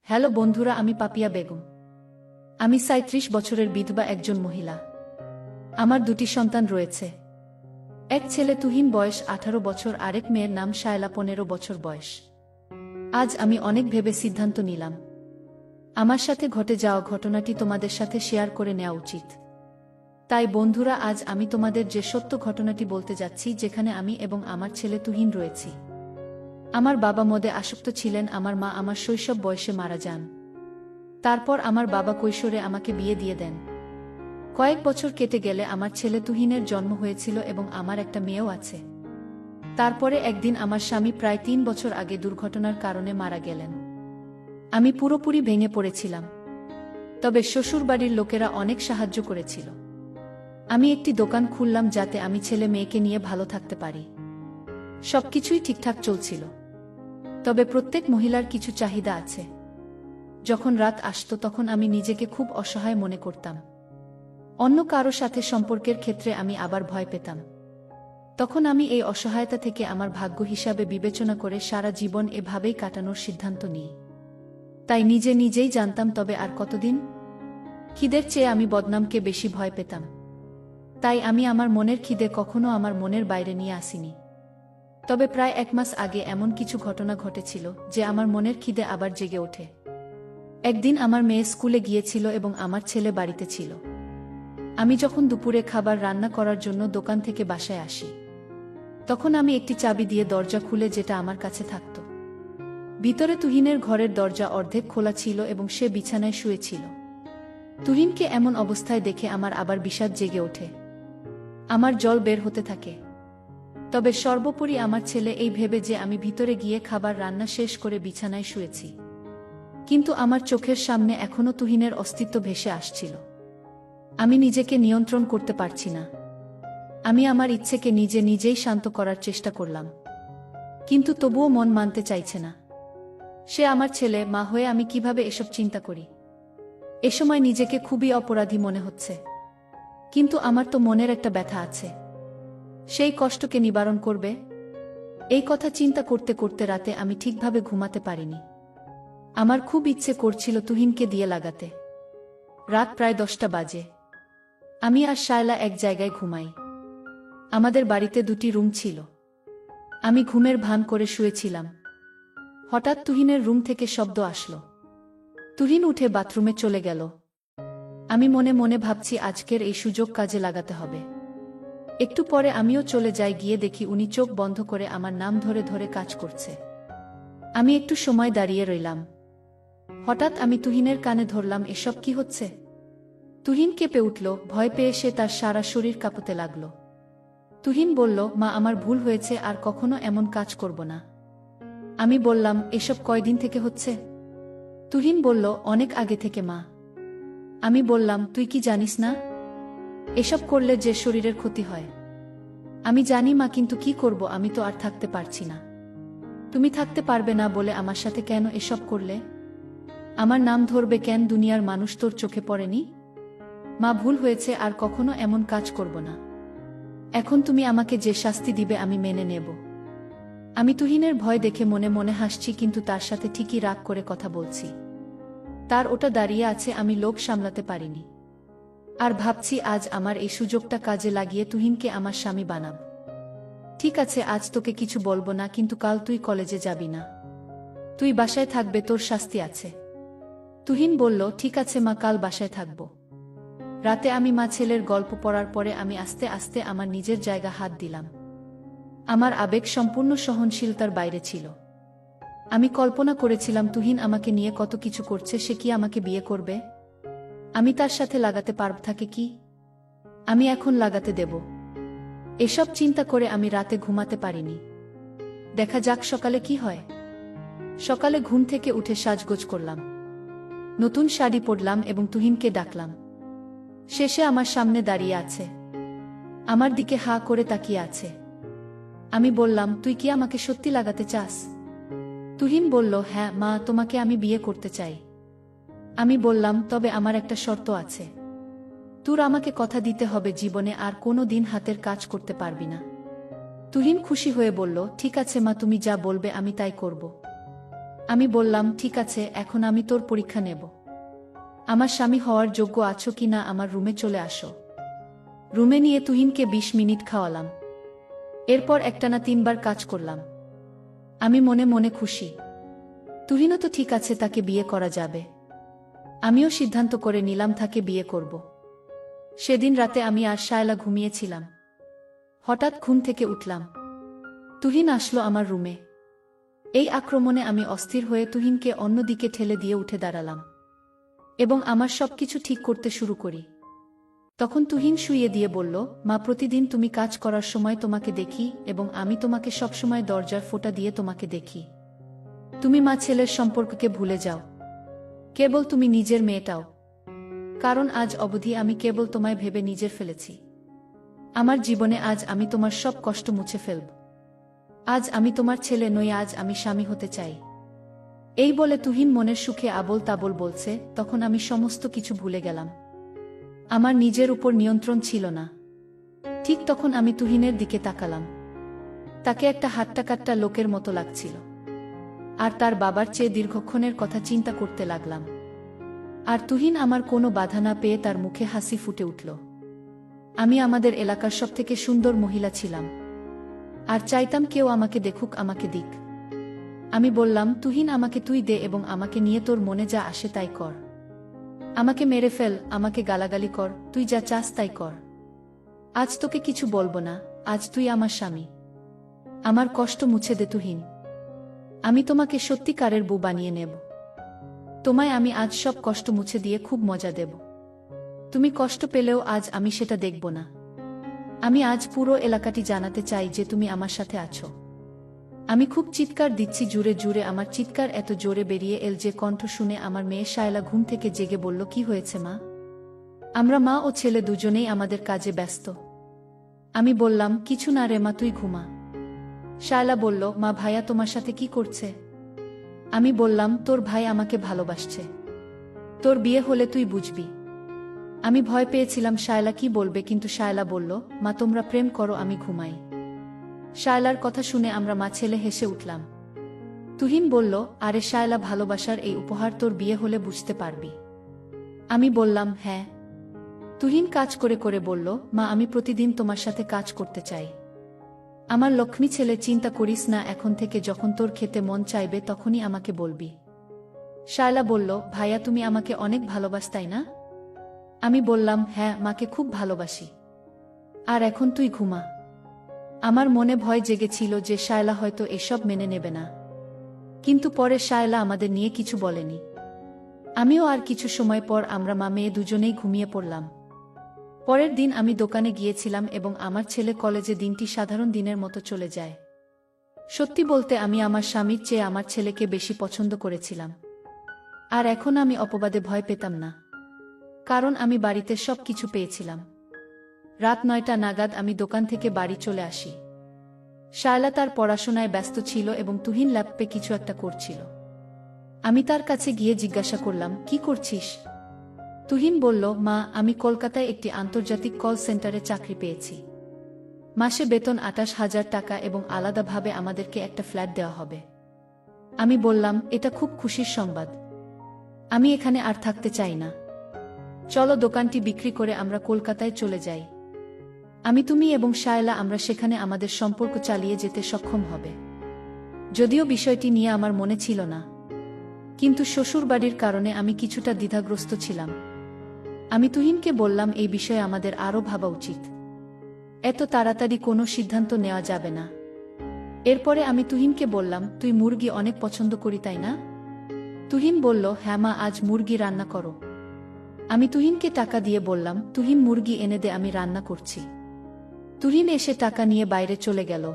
Hello বন্ধুরা, আমি পাপিয়া বেগম। আমি ৩৭ বছরের বিধবা একজন মহিলা। আমার দুটি সন্তান রয়েছে। এক ছেলে তুহিন, বয়স ১৮ বছর, আরেক মেয়ের নাম শায়লা, ১৫ বছর বয়স। আজ আমি অনেক ভেবে সিদ্ধান্ত নিলাম আমার সাথে ঘটে যাওয়া ঘটনাটি তোমাদের সাথে শেয়ার করে নেওয়া উচিত। তাই বন্ধুরা, আজ আমি তোমাদের যে সত্য ঘটনাটি বলতে যাচ্ছি, যেখানে আমি এবং আমার ছেলে তুহিন রয়েছি। আমার বাবা মদে আসক্ত ছিলেন। আমার মা আমার শৈশব বয়সে মারা যান। তারপর আমার বাবা কৈশোরে আমাকে বিয়ে দিয়ে দেন। কয়েক বছর কেটে গেলে আমার ছেলে তুহিনের জন্ম হয়েছিল এবং আমার একটা মেয়েও আছে। তারপরে একদিন আমার স্বামী প্রায় ৩ বছর আগে দুর্ঘটনার কারণে মারা গেলেন। আমি পুরোপুরি ভেঙে পড়েছিলাম। তবে শ্বশুরবাড়ির লোকেরা অনেক সাহায্য করেছিল। আমি একটি দোকান খুললাম যাতে আমি ছেলে মেয়েকে নিয়ে ভালো থাকতে পারি। সবকিছুই ঠিকঠাক চলছিল। তবে প্রত্যেক মহিলার কিছু চাহিদা আছে। যখন রাত আসত তখন আমি নিজেকে খুব অসহায় মনে করতাম। অন্য কারো সাথে সম্পর্কের ক্ষেত্রে আমি আবার ভয় পেতাম। তখন আমি এই অসহায়তা থেকে আমার ভাগ্য হিসাবে বিবেচনা করে সারা জীবন এভাবেই কাটানোর সিদ্ধান্ত নিই। তাই নিজেই জানতাম, তবে আর কতদিন। খিদের চেয়ে আমি বদনামকে বেশি ভয় পেতাম। তাই আমি আমার মনের খিদে কখনো আমার মনের বাইরে নিয়ে আসিনি। তবে প্রায় ১ মাস আগে এমন কিছু ঘটনা ঘটেছিল যে আমার মনের খিদে আবার জেগে ওঠে। একদিন আমার মেয়ে স্কুলে গিয়েছিল এবং আমার ছেলে বাড়িতে ছিল। আমি যখন দুপুরে খাবার রান্না করার জন্য দোকান থেকে বাসায় আসি, তখন আমি একটি চাবি দিয়ে দরজা খুলে, যেটা আমার কাছে থাকত। ভিতরে তুহিনের ঘরের দরজা অর্ধেক খোলা ছিল এবং সে বিছানায় শুয়েছিল। তুহিনকে এমন অবস্থায় দেখে আমার আবার বিষাদ জেগে ওঠে। আমার জল বের হতে থাকে। তবে সর্বোপরি আমার ছেলে, এই ভেবে যে আমি ভিতরে গিয়ে খাবার রান্না শেষ করে বিছানায় শুয়েছি। কিন্তু আমার চোখের সামনে এখনো তুহিনের অস্তিত্ব ভেসে আসছিল। আমি নিজেকে নিয়ন্ত্রণ করতে পারছি না। আমি আমার ইচ্ছেকে নিজেই শান্ত করার চেষ্টা করলাম, কিন্তু তবুও মন মানতে চাইছে না। সে আমার ছেলে, মা হয়ে আমি কিভাবে এসব চিন্তা করি। এ সময় নিজেকে খুবই অপরাধী মনে হচ্ছে। কিন্তু আমার তো মনের একটা ব্যথা আছে, সেই কষ্টকে নিবারণ করবে। এই কথা চিন্তা করতে করতে রাতে আমি ঠিকভাবে ঘুমাতে পারিনি। আমার খুব ইচ্ছে করছিল তুহিনকে দিয়ে লাগাতে। রাত প্রায় ১০টা বাজে। আমি আর শায়লা এক জায়গায় ঘুমাই। আমাদের বাড়িতে ২টি রুম ছিল। আমি ঘুমের ভান করে শুয়েছিলাম। হঠাৎ তুহিনের রুম থেকে শব্দ আসলো। তুহিন উঠে বাথরুমে চলে গেল। আমি মনে মনে ভাবছি, আজকের এই সুযোগ কাজে লাগাতে হবে। একটু পরে আমিও চলে যাই। গিয়ে দেখি উনি চোখ বন্ধ করে আমার নাম ধরে ধরে কাজ করছে। আমি একটু সময় দাঁড়িয়ে রইলাম। হঠাৎ আমি তুহিনের কানে ধরলাম, এসব কি হচ্ছে? তুহিন কেঁপে উঠল। ভয় পেয়ে সে তার সারা শরীর কাঁপতে লাগল। তুহিন বলল, মা, আমার ভুল হয়েছে, আর কখনো এমন কাজ করব না। আমি বললাম, এসব কয়দিন থেকে হচ্ছে? তুহিন বলল, অনেক আগে থেকে মা। আমি বললাম, তুই কি জানিস না এসব করলে যে শরীরের ক্ষতি হয়? আমি জানি মা, কিন্তু কি করব, আমি তো আর থাকতে পারছি না। তুমি থাকতে পারবে না বলে আমার সাথে কেন এসব করলে? আমার নাম ধরবে কেন? দুনিয়ার মানুষ তোর চোখে পড়েনি? মা, ভুল হয়েছে, আর কখনো এমন কাজ করব না। এখন তুমি আমাকে যে শাস্তি দিবে আমি মেনে নেব। আমি তুহিনের ভয় দেখে মনে মনে হাসছি, কিন্তু তার সাথে ঠিকই রাগ করে কথা বলছি। তার ওটা দাঁড়িয়ে আছে, আমি লোভ সামলাতে পারিনি। আর ভাবছি, আজ আমার এই সুযোগটা কাজে লাগিয়ে তুহিনকে আমার স্বামী বানাব। ঠিক আছে, আজ তোকে কিছু বলবো না, কিন্তু কাল তুই কলেজে যাবি না। তুই বাসায় থাকবে, তোর শাস্তি আছে। তুহিন বলল, ঠিক আছে মা, কাল বাসায় থাকব। রাতে আমি মা ছেলের গল্প পড়ার পরে আমি আস্তে আস্তে আমার নিজের জায়গা হাত দিলাম। আমার আবেগ সম্পূর্ণ সহনশীলতার বাইরে ছিল। আমি কল্পনা করেছিলাম তুহিন আমাকে নিয়ে কত কিছু করছে। সে কি আমাকে বিয়ে করবে? আমি তার সাথে লাগাতে পারব থাকে কি? আমি এখন লাগাতে দেব। এসব চিন্তা করে আমি রাতে ঘুমাতে পারিনি। দেখা যাক সকালে কি হয়। সকালে ঘুম থেকে উঠে সাজগোজ করলাম, নতুন শাড়ি পরলাম এবং তুহিনকে ডাকলাম। শেষে আমার সামনে দাঁড়িয়ে আছে, আমার দিকে হা করে তাকিয়ে আছে। আমি বললাম, তুই কি আমাকে সত্যি লাগাতে চাস? তুহিন বলল, হ্যাঁ মা, তোমাকে আমি বিয়ে করতে চাই। আমি বললাম, তবে আমার একটা শর্ত আছে। তোর আমাকে কথা দিতে হবে জীবনে আর কোনো দিন হাতের কাজ করতে পারবি না। তুহিন খুশি হয়ে বলল, ঠিক আছে মা, তুমি যা বলবে আমি তাই করব। আমি বললাম, ঠিক আছে, এখন আমি তোর পরীক্ষা নেব। আমার স্বামী হওয়ার যোগ্য আছো কি না আমার রুমে চলে আসো। রুমে নিয়ে তুহিনকে 20 মিনিট খাওয়ালাম। এরপর একটানা 3 বার কাজ করলাম। আমি মনে মনে খুশি। তুহিনও তো ঠিক আছে, তাকে বিয়ে করা যাবে। আমিও সিদ্ধান্ত করে নিলাম তাকে বিয়ে করব। সেদিন রাতে আমি আর শায়লা ঘুমিয়েছিলাম। হঠাৎ ঘুম থেকে উঠলাম। তুহিন আসলো আমার রুমে। এই আক্রমণে আমি অস্থির হয়ে তুহিনকে অন্যদিকে ঠেলে দিয়ে উঠে দাঁড়ালাম এবং আমার সবকিছু ঠিক করতে শুরু করি। তখন তুহিন শুইয়ে দিয়ে বলল, মা, প্রতিদিন তুমি কাজ করার সময় তোমাকে দেখি এবং আমি তোমাকে সবসময় দরজার ফোঁটা দিয়ে তোমাকে দেখি। তুমি মা ছেলের সম্পর্ককে ভুলে যাও, কেবল তুমি নিজের মেয়েটাও। কারণ আজ অবধি আমি কেবল তোমায় ভেবে নিজের ফেলেছি। আমার জীবনে আজ আমি তোমার সব কষ্ট মুছে ফেলব। আজ আমি তোমার ছেলে নই, আজ আমি স্বামী হতে চাই। এই বলে তুহিন মনের সুখে আবোল তাবোল বলছে। তখন আমি সমস্ত কিছু ভুলে গেলাম। আমার নিজের উপর নিয়ন্ত্রণ ছিল না। ঠিক তখন আমি তুহিনের দিকে তাকালাম। তাকে একটা হাট্টাকাট্টা লোকের মতো লাগছিল। আর তার বাবার চেয়ে দীর্ঘক্ষণের কথা চিন্তা করতে লাগলাম। আর তুহিন আমার কোনো বাধা না পেয়ে তার মুখে হাসি ফুটে উঠল। আমি আমাদের এলাকার সবথেকে সুন্দর মহিলা ছিলাম, আর চাইতাম কেউ আমাকে দেখুক, আমাকে দিক। আমি বললাম, তুহিন, আমাকে তুই দে এবং আমাকে নিয়ে তোর মনে যা আসে তাই কর। আমাকে মেরে ফেল, আমাকে গালাগালি কর, তুই যা চাস তাই কর। আজ তোকে কিছু বলবো না, আজ তুই আমার স্বামী। আমার কষ্ট মুছে দে তুহিন। আমি তোমাকে সত্যিকারের বউ বানিয়ে নেব। তোমায় আমি আজ সব কষ্ট মুছে দিয়ে খুব মজা দেব। তুমি কষ্ট পেলেও আজ আমি সেটা দেখব না। আমি আজ পুরো এলাকাটি জানাতে চাই যে তুমি আমার সাথে আছো। আমি খুব চিৎকার দিচ্ছি জুড়ে জুড়ে। আমার চিৎকার এত জোরে বেরিয়ে এল যে কণ্ঠ শুনে আমার মেয়ে শায়লা ঘুম থেকে জেগে বলল, কি হয়েছে মা? আমরা মা ও ছেলে দুজনেই আমাদের কাজে ব্যস্ত। আমি বললাম, কিছু না রে মা, তুই ঘুমা। শায়লা বলল, মা, ভাইয়া তোমার সাথে কি করছে? আমি বললাম, তোর ভাই আমাকে ভালোবাসছে। তোর বিয়ে হলে তুই বুঝবি। আমি ভয় পেয়েছিলাম শায়লা কি বলবে, কিন্তু শায়লা বলল, মা, তোমরা প্রেম করো, আমি ঘুমাই। শায়লার কথা শুনে আমরা মা ছেলে হেসে উঠলাম। তুহিন বলল, আরে শায়লা, ভালোবাসার এই উপহার তোর বিয়ে হলে বুঝতে পারবি। আমি বললাম, হ্যাঁ। তুহিন কাজ করে করে বলল, মা, আমি প্রতিদিন তোমার সাথে কাজ করতে চাই। আমার লক্ষ্মী ছেলে, চিন্তা করিস না, এখন থেকে যখন তোর খেতে মন চাইবে তখনই আমাকে বলবি। শায়লা বলল, ভাইয়া, তুমি আমাকে অনেক ভালোবাস তাই না? আমি বললাম, হ্যাঁ, মাকে খুব ভালোবাসি। আর এখন তুই ঘুমা। আমার মনে ভয় জেগেছিল যে শায়লা হয়তো এসব মেনে নেবে না, কিন্তু পরে শায়লা আমাদের নিয়ে কিছু বলেনি। আমিও আর কিছু সময় পর আমরা মা মেয়ে দুজনেই ঘুমিয়ে পড়লাম। পরের দিন আমি দোকানে গিয়েছিলাম এবং আমার ছেলে কলেজে। দিনটি সাধারণ দিনের মতো চলে যায়। সত্যি বলতে আমি আমার স্বামীর চেয়ে আমার ছেলেকে বেশি পছন্দ করেছিলাম। আর এখন আমি অপবাদে ভয় পেতাম না, কারণ আমি বাড়িতে সব কিছু পেয়েছিলাম। রাত 9টা নাগাদ আমি দোকান থেকে বাড়ি চলে আসি। শায়লা তার পড়াশোনায় ব্যস্ত ছিল এবং তুহিন ল্যাপটপে কিছু একটা করছিল। আমি তার কাছে গিয়ে জিজ্ঞাসা করলাম, কি করছিস? তুহিন বলল, মা, আমি কলকাতায় একটি আন্তর্জাতিক কল সেন্টারে চাকরি পেয়েছি। মাসে বেতন 28,000 টাকা এবং আলাদাভাবে আমাদেরকে একটা ফ্ল্যাট দেওয়া হবে। আমি বললাম, এটা খুব খুশির সংবাদ। আমি এখানে আর থাকতে চাই না। চলো দোকানটি বিক্রি করে আমরা কলকাতায় চলে যাই। তুমি এবং শায়লা আমরা সেখানে আমাদের সম্পর্ক চালিয়ে যেতে সক্ষম হবে। যদিও বিষয়টি নিয়ে আমার মনে ছিল না, কিন্তু শ্বশুরবাড়ির কারণে আমি কিছুটা দ্বিধাগ্রস্ত ছিলাম। আমি তুহিনকে বললাম, এই বিষয়ে আমাদের আরও ভাবা উচিত। এত তাড়াতাড়ি কোনো সিদ্ধান্ত নেওয়া যাবে না। এরপরে আমি তুহিনকে বললাম, তুই মুরগি অনেক পছন্দ করি তাই না? তুহিন বলল, হ্যাঁ মা, আজ মুরগি রান্না করো। আমি তুহিনকে টাকা দিয়ে বললাম, তুহিন মুরগি এনে দে, আমি রান্না করছি। তুহিন এসে টাকা নিয়ে বাইরে চলে গেল।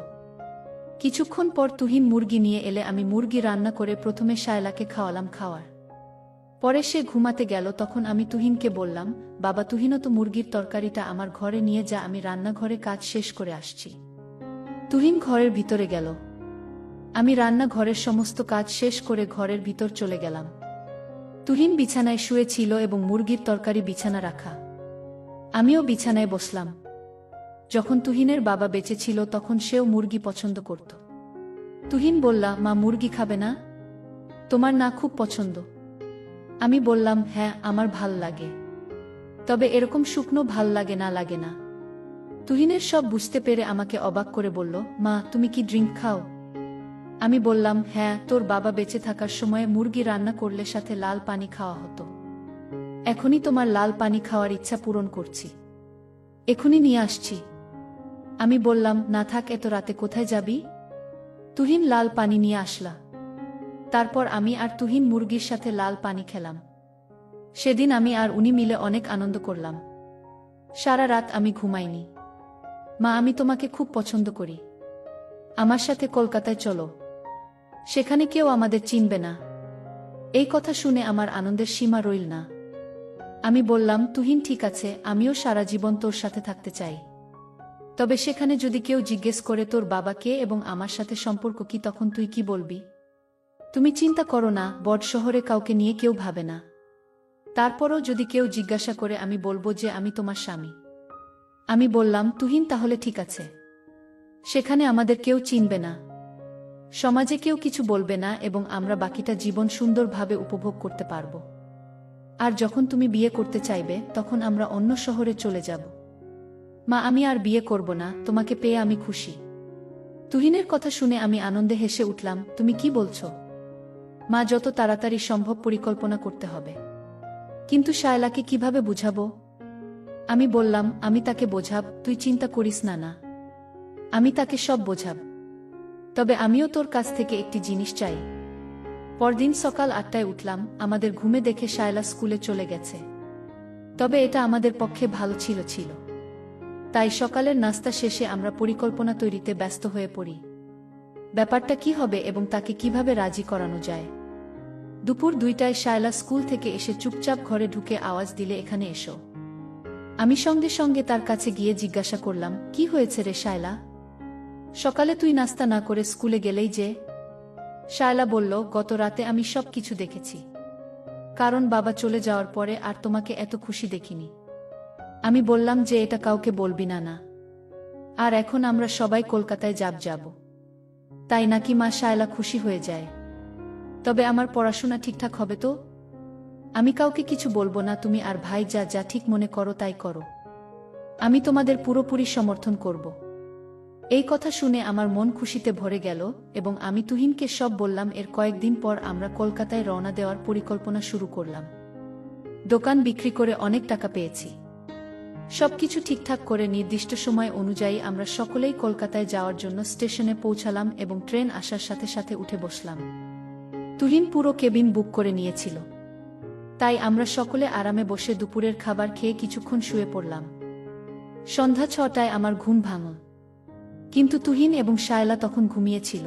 কিছুক্ষণ পর তুহিন মুরগি নিয়ে এলে আমি মুরগি রান্না করে প্রথমে শায়লাকে খাওয়ালাম খাওয়ার পরে সে ঘুমাতে গেল। তখন আমি তুহিনকে বললাম, বাবা, তুহিনও তো মুরগির তরকারিটা আমার ঘরে নিয়ে যা, আমি রান্নাঘরে কাজ শেষ করে আসছি। তুহিন ঘরের ভিতরে গেল। আমি রান্নাঘরের সমস্ত কাজ শেষ করে ঘরের ভিতর চলে গেলাম। তুহিন বিছানায় শুয়েছিল এবং মুরগির তরকারি বিছানা রাখা। আমিও বিছানায় বসলাম। যখন তুহিনের বাবা বেঁচে ছিল তখন সেও মুরগি পছন্দ করত। তুহিন বলল, মা, মুরগি খাবে না? তোমার না খুব পছন্দ? আমি বললাম, হ্যাঁ, আমার ভাল লাগে। তবে এরকম শুকনো ভাল লাগে না। তুহিনের সব বুঝতে পেরে আমাকে অবাক করে বলল, মা, তুমি কি ড্রিঙ্ক খাও? আমি বললাম, হ্যাঁ, তোর বাবা বেঁচে থাকার সময় মুরগি রান্না করলে সাথে লাল পানি খাওয়া হতো। এখনই তোমার লাল পানি খাওয়ার ইচ্ছা পূরণ করছি। এখনই নিয়ে আসছি। আমি বললাম, না থাক, এত রাতে কোথায় যাবি? তুহিন লাল পানি নিয়ে আসলা। তারপর আমি আর তুহিন মুরগির সাথে লাল পানি খেলাম। সেদিন আমি আর উনি মিলে অনেক আনন্দ করলাম। সারা রাত আমি ঘুমাইনি। মা, আমি তোমাকে খুব পছন্দ করি। আমার সাথে কলকাতায় চলো। সেখানে কেউ আমাদের চিনবে না। এই কথা শুনে আমার আনন্দের সীমা রইল না। আমি বললাম, তুহিন, ঠিক আছে, আমিও সারা জীবন তোর সাথে থাকতে চাই। তবে সেখানে যদি কেউ জিজ্ঞেস করে তোর বাবা কে এবং আমার সাথে সম্পর্ক কি, তখন তুই কি বলবি? তুমি চিন্তা করো না, বড় শহরে কাউকে নিয়ে কেউ ভাবে না। তারপরও যদি কেউ জিজ্ঞাসা করে, আমি বলবো যে আমি তোমার স্বামী। আমি বললাম, তুহিন, তাহলে ঠিক আছে। সেখানে আমাদের কেউ চিনবে না, সমাজে কেউ কিছু বলবে না এবং আমরা বাকিটা জীবন সুন্দরভাবে উপভোগ করতে পারব। আর যখন তুমি বিয়ে করতে চাইবে, তখন আমরা অন্য শহরে চলে যাব। মা, আমি আর বিয়ে করব না, তোমাকে পেয়ে আমি খুশি। তুহিনের কথা শুনে আমি আনন্দে হেসে উঠলাম। তুমি কি বলছো? মা, যত তাড়াতাড়ি সম্ভব পরিকল্পনা করতে হবে। কিন্তু শায়লাকে কিভাবে বুঝাবো? আমি বললাম, আমি তাকে বোঝাব, তুই চিন্তা করিস না। আমি তাকে সব বোঝাব। তবে আমিও তোর কাছ থেকে একটি জিনিস চাই। পরদিন সকাল 8টায় উঠলাম। আমাদের ঘুমে দেখে শায়লা স্কুলে চলে গেছে। তবে এটা আমাদের পক্ষে ভালো ছিল। তাই সকালের নাস্তা শেষে আমরা পরিকল্পনা তৈরিতে ব্যস্ত হয়ে পড়ি। ব্যাপারটা কি হবে এবং তাকে কিভাবে রাজি করানো যায়। দুপুর 2টায় শায়লা স্কুল থেকে এসে চুপচাপ ঘরে ঢুকে আওয়াজ দিলে, এখানে এসো। আমি সঙ্গে সঙ্গে তার কাছে গিয়ে জিজ্ঞাসা করলাম, কি হয়েছে রে শায়লা? সকালে তুই নাস্তা না করে স্কুলে গেলেই যে? শায়লা বলল, গত রাতে আমি সব কিছু দেখেছি। কারণ বাবা চলে যাওয়ার পরে আর তোমাকে এত খুশি দেখিনি। আমি বললাম যে এটা কাউকে বলবি না। আর এখন আমরা সবাই কলকাতায় যাব। তাই নাকি মা? শায়লা খুশি হয়ে যায়। তবে আমার পড়াশোনা ঠিকঠাক হবে তো? আমি কাউকে কিছু বলবো না, তুমি আর ভাই যা ঠিক মনে করো তাই করো। আমি তোমাদের পুরোপুরি সমর্থন করব। এই কথা শুনে আমার মন খুশিতে ভরে গেল এবং আমি তুহিনকে সব বললাম। এর কয়েকদিন পর আমরা কলকাতায় রওনা দেওয়ার পরিকল্পনা শুরু করলাম। দোকান বিক্রি করে অনেক টাকা পেয়েছি। সবকিছু ঠিকঠাক করে নির্দিষ্ট সময় অনুযায়ী আমরা সকলেই কলকাতায় যাওয়ার জন্য স্টেশনে পৌঁছালাম এবং ট্রেন আসার সাথে সাথে উঠে বসলাম। তুহিন পুরো কেবিন বুক করে নিয়েছিল। তাই আমরা সকলে আরামে বসে দুপুরের খাবার খেয়ে কিছুক্ষণ শুয়ে পড়লাম। সন্ধ্যা 6টায় আমার ঘুম ভাঙল। কিন্তু তুহিন এবং শায়লা তখন ঘুমিয়েছিল।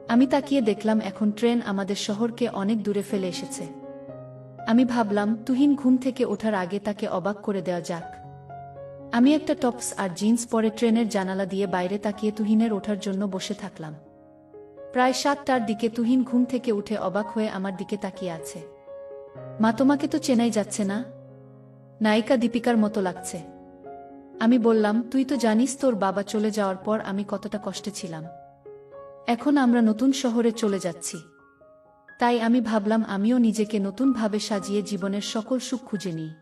আমি তাকিয়ে দেখলাম এখন ট্রেন আমাদের শহরকে অনেক দূরে ফেলে এসেছে। আমি ভাবলাম, তুহিন ঘুম থেকে ওঠার আগে তাকে অবাক করে দেওয়া যাক। আমি একটা টপস আর জিন্স পরে ট্রেনের জানালা দিয়ে বাইরে তাকিয়ে তুহিনের ওঠার জন্য বসে থাকলাম। প্রায় 7টার দিকে তুহিন ঘুম থেকে উঠে অবাক হয়ে আমার দিকে তাকিয়ে আছে। মা, তোমাকে তো চেনাই যাচ্ছে না, নায়িকা দীপিকার মতো লাগছে। আমি বললাম, তুই তো জানিস তোর বাবা চলে যাওয়ার পর আমি কতটা কষ্টে ছিলাম। এখন আমরা নতুন শহরে চলে যাচ্ছি। তাই আমি ভাবলাম আমিও নিজেকে নতুনভাবে সাজিয়ে জীবনের সকল সুখ খুঁজে নিই।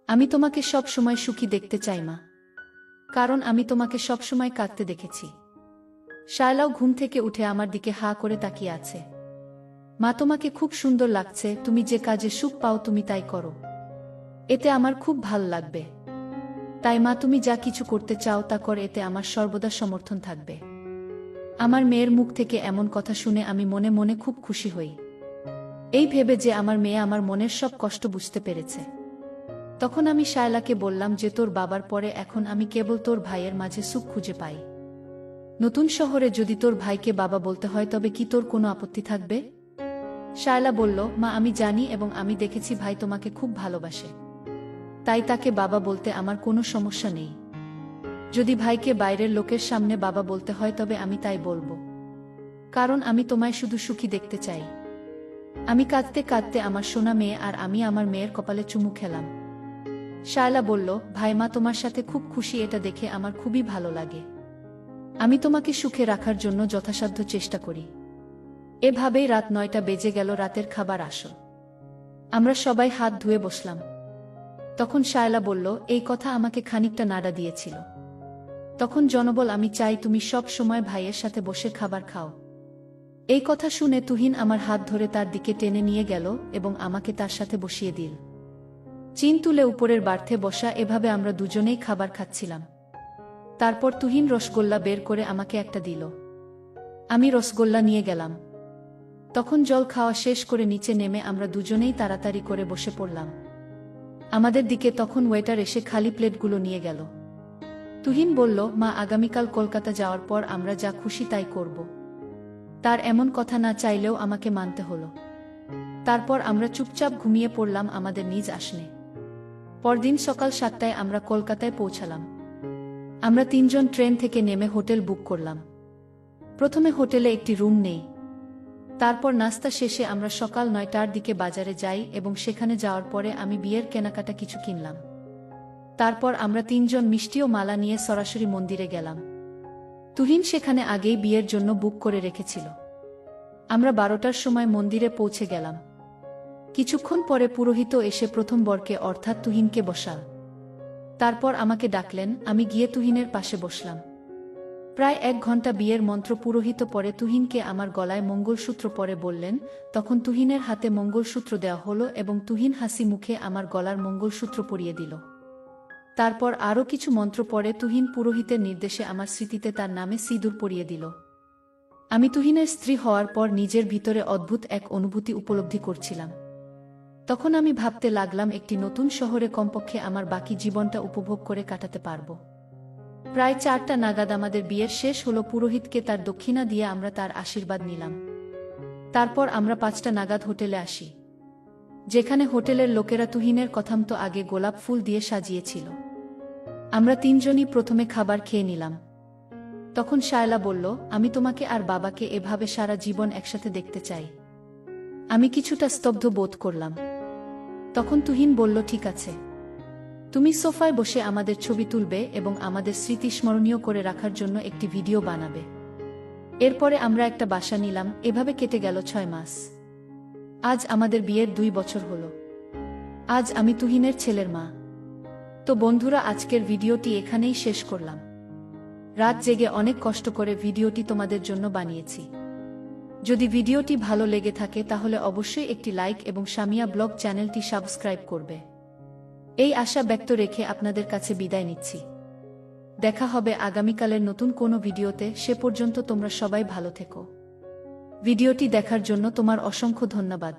আমি তোমাকে সব সময় সুখী দেখতে চাই মা, কারণ আমি তোমাকে সব সময় কাঁদতে দেখেছি। শায়লাও ঘুম থেকে উঠে আমার দিকে হা করে তাকিয়ে আছে। মা, তোমাকে খুব সুন্দর লাগছে, তুমি যে কাজে সুখ পাও তুমি তাই করো, এতে আমার খুব ভাল লাগবে। তাই মা, তুমি যা কিছু করতে চাও তা কর, এতে আমার সর্বদা সমর্থন থাকবে। আমার মেয়ের মুখ থেকে এমন কথা শুনে আমি মনে মনে খুব খুশি হই, এই ভেবে যে আমার মেয়ে আমার মনের সব কষ্ট বুঝতে পেরেছে। তখন আমি শায়লাকে বললাম যে তোর বাবার পরে এখন আমি কেবল তোর ভাইয়ের মাঝে সুখ খুঁজে পাই। নতুন শহরে যদি তোর ভাইকে বাবা বলতে হয় তবে কি তোর কোনো আপত্তি থাকবে? শায়লা বলল, মা, আমি জানি এবং আমি দেখেছি ভাই তোমাকে খুব ভালোবাসে, তাই তাকে বাবা বলতে আমার কোনো সমস্যা নেই। যদি ভাইকে বাইরের লোকের সামনে বাবা বলতে হয় তবে আমি তাই বলবো, কারণ আমি তোমায় শুধু সুখী দেখতে চাই। আমি কাঁদতে কাঁদতে আমার সোনা মেয়ে আর আমি আমার মেয়ের কপালে চুমু খেলাম। শায়লা বলল, ভাই, মা তোমার সাথে খুব খুশি, এটা দেখে আমার খুবই ভালো লাগে। আমি তোমাকে সুখে রাখার জন্য যথাসাধ্য চেষ্টা করি। এভাবেই রাত 9টা বেজে গেল, রাতের খাবার আসল। আমরা সবাই হাত ধুয়ে বসলাম। তখন শায়লা বলল, এই কথা আমাকে খানিকটা নাড়া দিয়েছিল। তখন জনবল, আমি চাই তুমি সব সময় ভাইয়ের সাথে বসে খাবার খাও। এই কথা শুনে তুহিন আমার হাত ধরে তার দিকে টেনে নিয়ে গেল এবং আমাকে তার সাথে বসিয়ে দিল। চিন তুলে উপরের বার্থে বসা, এভাবে আমরা দুজনেই খাবার খাচ্ছিলাম। তারপর তুহিন রসগোল্লা বের করে আমাকে একটা দিল। আমি রসগোল্লা নিয়ে গেলাম। তখন জল খাওয়া শেষ করে নিচে নেমে আমরা দুজনেই তাড়াতাড়ি করে বসে পড়লাম। আমাদের দিকে তখন ওয়েটার এসে খালি প্লেটগুলো নিয়ে গেল। তুহিন বলল, মা আগামীকাল কলকাতা যাওয়ার পর আমরা যা খুশি তাই করব। তার এমন কথা না চাইলেও আমাকে মানতে হলো। তারপর আমরা চুপচাপ ঘুমিয়ে পড়লাম আমাদের নিজ আসনে। পরদিন সকাল 7টায় আমরা কলকাতায় পৌঁছালাম। আমরা তিনজন ট্রেন থেকে নেমে হোটেল বুক করলাম। প্রথমে হোটেলে একটি রুম নেই। তারপর নাস্তা শেষে আমরা সকাল 9টার দিকে বাজারে যাই এবং সেখানে যাওয়ার পরে আমি বিয়ের কেনাকাটা কিছু কিনলাম। তারপর আমরা তিনজন মিষ্টি ও মালা নিয়ে সরাসরি মন্দিরে গেলাম। তুহিন সেখানে আগেই বিয়ের জন্য বুক করে রেখেছিল। আমরা 12টার সময় মন্দিরে পৌঁছে গেলাম। কিছুক্ষণ পরে পুরোহিত এসে প্রথম বরকে অর্থাৎ তুহিনকে বসাল। তারপর আমাকে ডাকলেন, আমি গিয়ে তুহিনের পাশে বসলাম। প্রায় 1 ঘন্টা বিয়ের মন্ত্র পুরোহিত পরে তুহিনকে আমার গলায় মঙ্গলসূত্র পরে বললেন। তখন তুহিনের হাতে মঙ্গলসূত্র দেওয়া হলো এবং তুহিন হাসি মুখে আমার গলার মঙ্গলসূত্র পরিয়ে দিল। তারপর আরও কিছু মন্ত্র পরে তুহিন পুরোহিতের নির্দেশে আমার স্মৃতিতে তার নামে সিঁদুর পরিয়ে দিল। আমি তুহিনের স্ত্রী হওয়ার পর নিজের ভিতরে অদ্ভুত এক অনুভূতি উপলব্ধি করছিলাম। তখন আমি ভাবতে লাগলাম, একটি নতুন শহরে কমপক্ষে আমার বাকি জীবনটা উপভোগ করে কাটাতে পারব। প্রায় 4টা নাগাদ আমাদের বিয়ের শেষ হলো। পুরোহিতকে তার দক্ষিণা দিয়ে আমরা তার আশীর্বাদ নিলাম। তারপর আমরা 5টা নাগাদ হোটেলে আসি, যেখানে হোটেলের লোকেরা তুহিনের কথামতো আগে গোলাপ ফুল দিয়ে সাজিয়েছিল। আমরা তিনজনই প্রথমে খাবার খেয়ে নিলাম। তখন শায়লা বলল, আমি তোমাকে আর বাবাকে এভাবে সারা জীবন একসাথে দেখতে চাই। আমি কিছুটা স্তব্ধ বোধ করলাম। তখন তুহিন বলল, ঠিক আছে, তুমি সোফায় বসে আমাদের ছবি তুলবে এবং আমাদের স্মৃতি স্মরণীয় করে রাখার জন্য একটি ভিডিও বানাবে। এরপরে আমরা একটা বাসা নিলাম। এভাবে কেটে গেল 6 মাস। আজ আমাদের বিয়ের 2 বছর হলো। আজ আমি তুহিনের ছেলের মা। তো বন্ধুরা, আজকের ভিডিওটি এখানেই শেষ করলাম। রাত জেগে অনেক কষ্ট করে ভিডিওটি তোমাদের জন্য বানিয়েছি। যদি ভিডিওটি ভালো লেগে থাকে তাহলে অবশ্যই একটি লাইক এবং সামিয়া ব্লগ চ্যানেলটি সাবস্ক্রাইব করবে। এই আশা ব্যক্ত রেখে আপনাদের কাছে বিদায় নিচ্ছি। দেখা হবে আগামীকালের নতুন কোনো ভিডিওতে। সে পর্যন্ত তোমরা সবাই ভালো থেকো। ভিডিওটি দেখার জন্য তোমার অসংখ্য ধন্যবাদ।